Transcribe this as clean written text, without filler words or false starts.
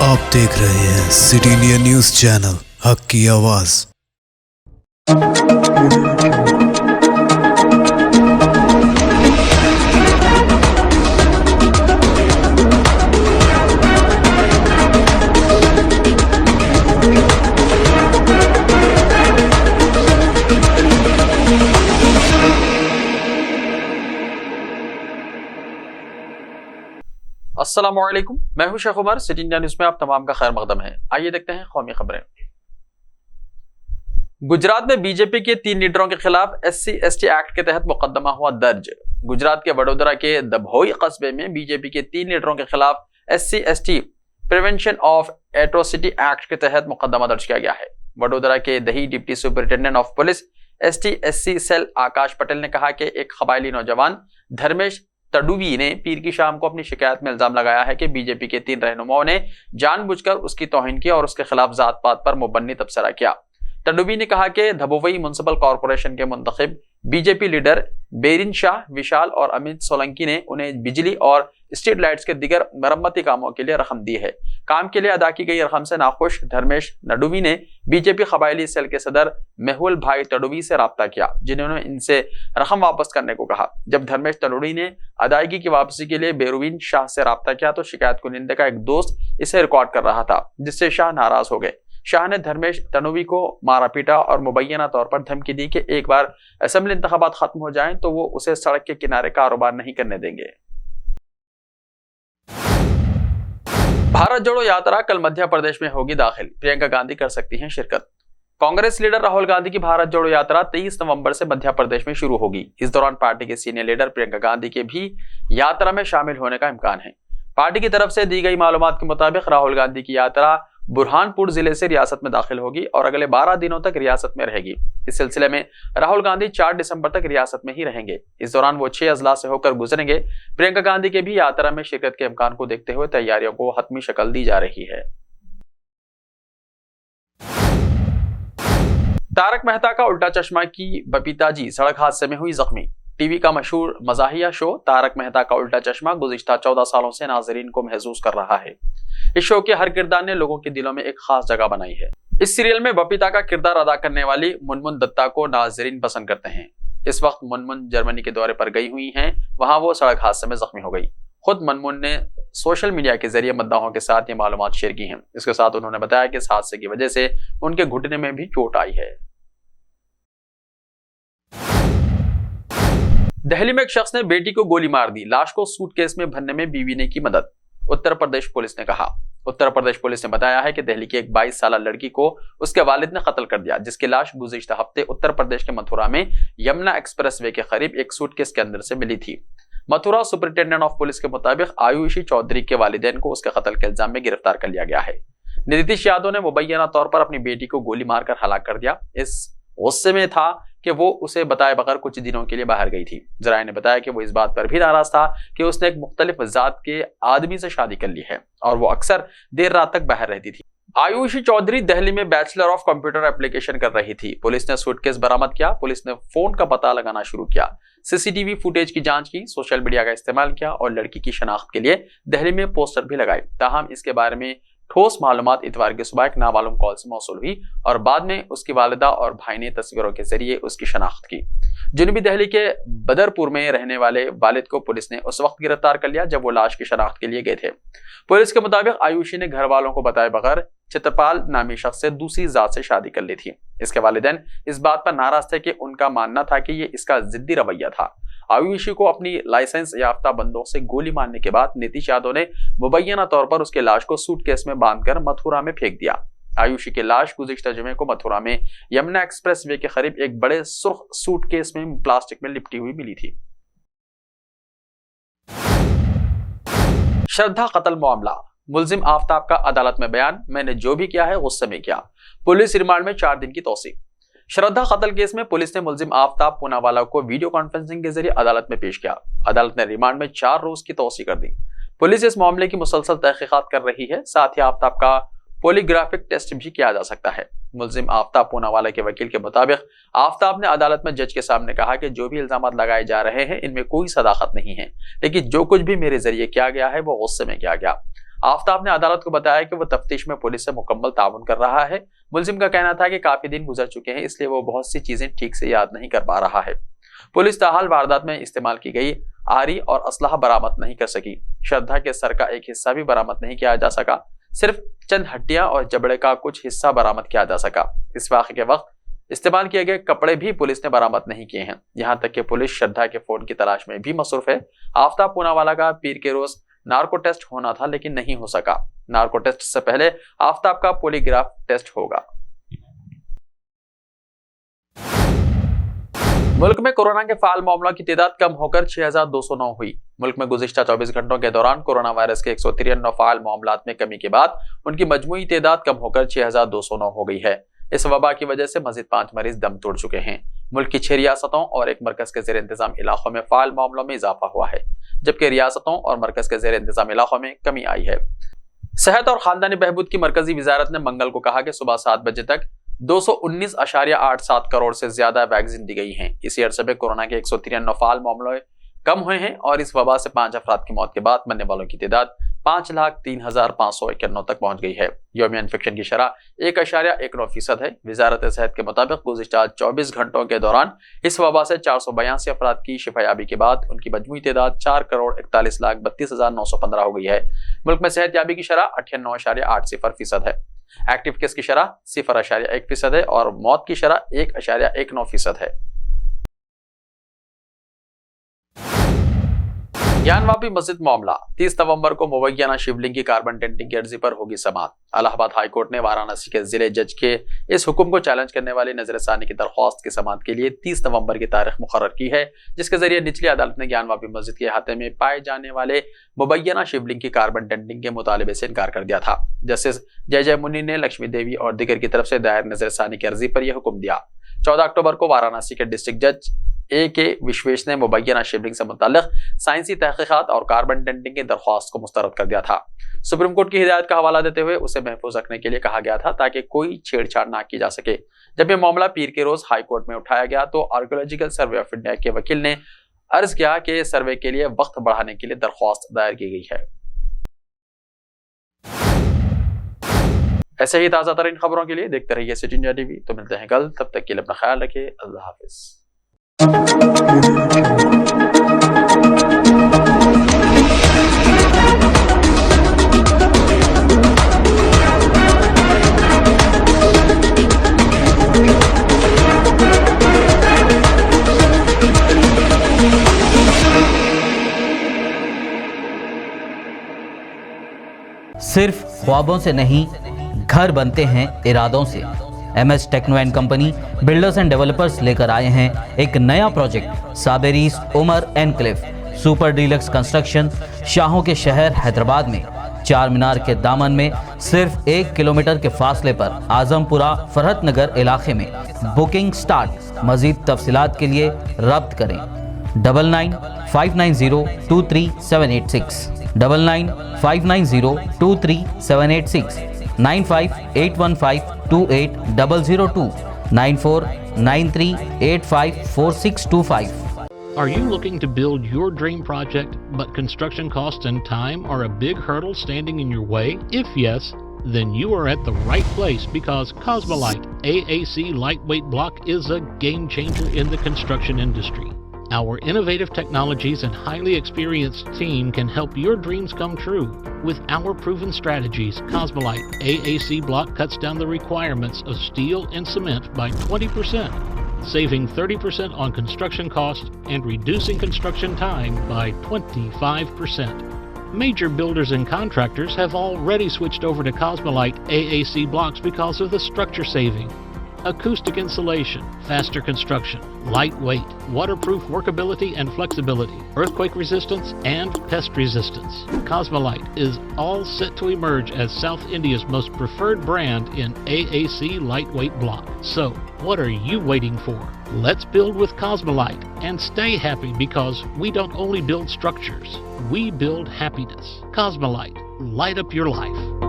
आप देख रहे हैं सिटी इंडिया न्यूज चैनल, हक की आवाज। अस्सलामुअलैकुम, मैं हूं Sheikh Umar. City India news में आप तमाम का खैर मकदम है। आइए देखते हैं कौमी खबरें। गुजरात में बीजेपी के 3 लीडरों के खिलाफ SC/ST एक्ट के तहत मुकदमा हुआ दर्ज। गुजरात के वडोदरा के दभोई कस्बे में बीजेपी के 3 लीडरों के खिलाफ SC/ST prevention of atrocity act के तहत मुकदमा दर्ज किया गया है। वडोदरा के दही deputy superintendent of police ST/SC cell Akash Patel ने कहा कि एक कबायली नौजवान धर्मेश तडुवी ने पीर की शाम को अपनी शिकायत में इल्जाम लगाया है कि बीजेपी के 3 रहनुमाओं ने जानबूझकर उसकी तौहीन की और उसके खिलाफ जात पात पर मुबन्नी तबसरा किया। तडुवी ने कहा कि धबोवई म्युनिसिपल कॉर्पोरेशन के मुंतखब बीजेपी लीडर बेरिन शाह, विशाल और अमित सोलंकी ने उन्हें बिजली और स्ट्रीट लाइट्स के दिगर मरम्मती कामों के लिए रकम दी है। काम के लिए अदा की गई रकम से नाखुश धर्मेश नडुवी ने बीजेपी कबायली सेल के सदर मेहुल भाई तडुवी से राब्ता किया, जिन्होंने इनसे रकम वापस करने को कहा। जब धर्मेश तडुवी ने अदायगी की वापसी के लिए बेरुविन शाह से राब्ता किया तो शिकायत कुनिंदे का एक दोस्त इसे रिकॉर्ड कर रहा था, जिससे शाह नाराज हो गए। शाह ने धर्मेश तनुवी को मारा पीटा और मुबैना तौर पर धमकी दी कि एक बार असेंबली इंतखाबात खत्म हो जाएं तो वो उसे सड़क के किनारे कारोबार नहीं करने देंगे। भारत जोड़ो यात्रा कल मध्य प्रदेश में होगी दाखिल, प्रियंका गांधी कर सकती हैं शिरकत। कांग्रेस लीडर राहुल गांधी की भारत जोड़ो यात्रा 23 नवंबर से मध्य प्रदेश में शुरू होगी। इस दौरान पार्टी के सीनियर लीडर प्रियंका गांधी के भी यात्रा में शामिल होने का इम्कान है। पार्टी की तरफ से दी गई मालूमात के मुताबिक राहुल गांधी की यात्रा बुरहानपुर जिले से रियासत में दाखिल होगी और अगले 12 दिनों तक रियासत में रहेगी। इस सिलसिले में राहुल गांधी 4 दिसंबर तक रियासत में ही रहेंगे। इस दौरान वो 6 अजला से होकर गुजरेंगे। प्रियंका गांधी के भी यात्रा में शिरकत के इम्कान को देखते हुए तैयारियों को हतमी शक्ल दी जा रही है। तारक मेहता का उल्टा चश्मा की बबीता जी सड़क हादसे में हुई जख्मी। टीवी का मशहूर मजाहिया शो तारक मेहता का उल्टा चश्मा गुज़िश्ता 14 सालों से नाजरीन को महसूस कर रहा है। इस शो के हर किरदार ने लोगों के दिलों में एक खास जगह बनाई है। इस सीरियल में बबीता का किरदार अदा करने वाली मुनमुन दत्ता को नाजरीन पसंद करते हैं। इस वक्त मुनमुन जर्मनी के दौरे पर गई हुई हैं। वहां वो सड़क हादसे में जख्मी हो गई। खुद मुनमुन ने सोशल मीडिया के जरिए मद्दाहों के साथ ये मालूमात शेयर की हैं। इसके साथ उन्होंने बताया कि इस हादसे की वजह से उनके घुटने में भी चोट आई है। दिल्ली में एक शख्स ने बेटी को गोली मार दी, लाश को सूटकेस में भरने में बीवी ने की मदद। उत्तर प्रदेश पुलिस ने कहा। उत्तर प्रदेश पुलिस ने बताया है कि दिल्ली की एक 22 साल लड़की को उसके वालिद ने कत्ल कर दिया, जिसकी लाश गुज़िश्ता हफ्ते उत्तर प्रदेश के मथुरा में यमुना एक्सप्रेसवे के करीब एक सूटकेस के अंदर से मिली थी। मथुरा सुपरिटेंडेंट ऑफ पुलिस के मुताबिक आयुषी चौधरी के वालिदैन को उसके कत्ल के इल्जाम में गिरफ्तार कर लिया गया है। नीतीश यादव ने मुबैना तौर पर अपनी बेटी को गोली मारकर हलाक कर दिया। इस गुस्से में था कि वो उसे बताए बगैर कुछ दिनों के लिए बाहर गई थी। जराये ने बताया कि वो इस बात पर भी नाराज था कि उसने एक मुख्तलिफ जात के आदमी से शादी कर ली है और वो अक्सर देर रात तक बाहर रहती थी। आयुषी चौधरी दिल्ली में बैचलर ऑफ कंप्यूटर एप्लीकेशन कर रही थी। पुलिस ने सूटकेस बरामद किया। पुलिस ने फोन का पता लगाना शुरू किया, सीसीटीवी फुटेज की जांच की, सोशल मीडिया का इस्तेमाल किया और लड़की की शनाख्त के लिए दिल्ली में पोस्टर भी लगाए। ताहम इसके बारे में ठोस मालूमात इतवार की सुबह एक नामालूम कॉल से मौसूल हुई और बाद में उसकी वालिदा और भाई ने तस्वीरों के जरिए उसकी शनाख्त की। जनूबी दिल्ली के बदरपुर में रहने वाले वालिद को पुलिस ने उस वक्त गिरफ्तार कर लिया जब वो लाश की शनाख्त के लिए गए थे। पुलिस के मुताबिक आयुषी ने घर वालों को बताए बगैर चित्रपाल नामी शख्स से दूसरी जात से शादी कर ली थी। इसके वालिदैन इस बात पर नाराज थे कि उनका मानना था कि ये इसका जिद्दी रवैया था। आयुषी को अपनी लाइसेंस याफ्ता बंदों से गोली मारने के बाद नीतीश यादव ने मुबैना तौर पर उसके लाश को सूटकेस में बांधकर मथुरा में फेंक दिया। आयुषी की लाश गुज़िश्ता जुमे को मथुरा में यमुना एक्सप्रेसवे के करीब एक बड़े सुर्ख सूटकेस में प्लास्टिक में लिपटी हुई मिली थी। श्रद्धा कत्ल मामला, मुलजिम आफ्ताब का अदालत में बयान, मैंने जो भी किया है गुस्से में किया। पुलिस रिमांड में 4 दिन की तौसीक। श्रद्धा कत्ल केस में पुलिस ने मुलजिम आफ्ताब पूनावाला को वीडियो कॉन्फ्रेंसिंग के जरिए अदालत में पेश किया। अदालत ने रिमांड में 4 रोज की तौसीक कर दी। पुलिस इस मामले की मुसलसल तहकीकात कर रही है। साथ ही आफ्ताब का पॉलीग्राफिक टेस्ट भी किया जा सकता है। मुलजिम आफ्ताब पूनावाला के वकील के मुताबिक आफ्ताब ने अदालत में जज के सामने कहा कि जो भी इल्जाम लगाए जा रहे हैं इनमें कोई सदाकत नहीं है, लेकिन जो कुछ भी मेरे जरिए किया गया है वो गुस्से में किया गया। आफ्ताब ने अदालत को बताया कि वो तफ्तीश में पुलिस से मुकम्मल ताउन कर रहा है। मुलजिम का कहना था कि काफी दिन गुजर चुके हैं, इसलिए वो बहुत सी चीजें ठीक से याद नहीं कर पा रहा है। पुलिस ताहाल वारदात में इस्तेमाल की गई आरी और असलाह बरामद नहीं कर सकी। श्रद्धा के सर का एक हिस्सा भी बरामद नहीं किया जा सका। सिर्फ चंद हड्डियां और जबड़े का कुछ हिस्सा बरामद किया जा सका। इस वाक़े के वक्त इस्तेमाल किए गए कपड़े भी पुलिस ने बरामद नहीं किए हैं। यहां तक कि पुलिस श्रद्धा के फोन की तलाश में भी मसरूफ है। आफ्ताब पूनावाला का पीर के रोज नार्को टेस्ट होना था, लेकिन नहीं हो सका। नार्को टेस्ट से पहले आफ्ताब का पॉलीग्राफ टेस्ट होगा। मुल्क में कोरोना के फाल मामलों की तादाद कम होकर 6209 हुई। मुल्क में गुज़िश्ता 24 घंटों के दौरान कोरोना वायरस के 193 फाल मामलात में कमी के बाद उनकी मजमूई तादाद कम होकर 6209 हो गई है। इस वबा की वजह से मजीद 5 मरीज दम तोड़ चुके हैं। मुल्क की 6 रियासतों और एक मरकज के ज़ेर इंतजाम इलाकों में फाल मामलों में इजाफा हुआ है, जबकि रियासतों और मरकज के ज़ेर इंतजाम इलाकों में कमी आई है। सेहत और खानदानी बहबूद की मरकजी वजारत ने मंगल को कहा कि सुबह 7 बजे तक 219.87 करोड़ से ज्यादा वैक्सीन दी गई हैं। इसी अरसे में कोरोना के 193 फाल मामले कम हुए हैं और इस वबा से 5 अफराद की मौत के बाद मरने वालों की तादाद 5,03,591 तक पहुंच गई है। यौमिया इन्फेक्शन की शरह 1.19% है। वजारत सेहत के मुताबिक गुज़िश्ता 24 घंटों के दौरान इस वबा से 482 अफराद की शिफायाबी के बाद उनकी मजमूई तादाद 4,41,32,915 हो गई है। मुल्क में सेहत याबी की शरह 98.80% है। एक्टिव केस की शरह 0.1% है और मौत की शरह 1.19% है। ज्ञानवापी मस्जिद मामला 30 नवंबर को मुबैना शिवलिंग की कार्बन डेंटिंग की अर्जी पर होगी समाअत। इलाहाबाद हाई कोर्ट ने वाराणसी के जिले जज के इस हुक्म को चैलेंज करने वाली नजरसानी की दरख्वास्त की समाअत के लिए 30 नवंबर की तारीख मुकर्रर की है, जिसके जरिए निचली अदालत ने ज्ञानवापी मस्जिद के अहाते में पाए जाने वाले मुबैना शिवलिंग की कार्बन डेंटिंग के मुतालबे से इनकार कर दिया था। जस्टिस जय मुन्नी ने लक्ष्मी देवी और दिगर की तरफ से दायर नजरसानी की अर्जी पर यह हुक्म दिया। 14 अक्टूबर को वाराणसी के डिस्ट्रिक्ट जज A.K. विश्वेश ने मुबैना शिवलिंग से मुताल्लिक साइंसी तहकीकात और कार्बन डेंटिंग की दरख्वास्त को मुस्तरद कर दिया था। सुप्रीम कोर्ट की हिदायत का हवाला देते हुए उसे महफूज रखने के लिए कहा गया था ताकि कोई छेड़छाड़ ना की जा सके। जब यह मामला पीर के रोज हाई कोर्ट में उठाया गया तो आर्कियोलॉजिकल सर्वे ऑफ इंडिया के वकील ने अर्ज किया कि सर्वे के लिए वक्त बढ़ाने के लिए दरख्वास्त दायर की गई है। ऐसे ही ताज़ा तरीन खबरों के लिए देखते रहिए सिटी इंडिया टीवी। तो मिलते हैं कल, तब तक के लिए अपना ख्याल रखिए। अल्लाह हाफिज। सिर्फ ख्वाबों से नहीं, घर बनते हैं इरादों से। MS techno and company builders and developers लेकर आए हैं एक नया प्रोजेक्ट साबेरीज Umar enclave super deluxe construction. शाहों के शहर हैदराबाद में चार मीनार के दामन में सिर्फ 1 किलोमीटर के फासले पर आजमपुरा फरहत नगर इलाके में। Booking start. मजीद तफसीलात के लिए रब्त करें 9959023786 9959023786 9581528002 9493854625। Are you looking to build your dream project, but construction costs and time are a big hurdle standing in your way? If yes, then you are at the right place, because Cosmolite AAC lightweight block is a game changer in the construction industry. Our innovative technologies and highly experienced team can help your dreams come true. With our proven strategies, Cosmolite AAC block cuts down the requirements of steel and cement by 20%, saving 30% on construction costs and reducing construction time by 25%. Major builders and contractors have already switched over to Cosmolite AAC blocks because of the structure saving. Acoustic insulation, faster construction, lightweight, waterproof workability and flexibility, earthquake resistance and pest resistance. Cosmolite is all set to emerge as South India's most preferred brand in AAC lightweight block. So, what are you waiting for? Let's build with Cosmolite and stay happy, because we don't only build structures, we build happiness. Cosmolite, light up your life.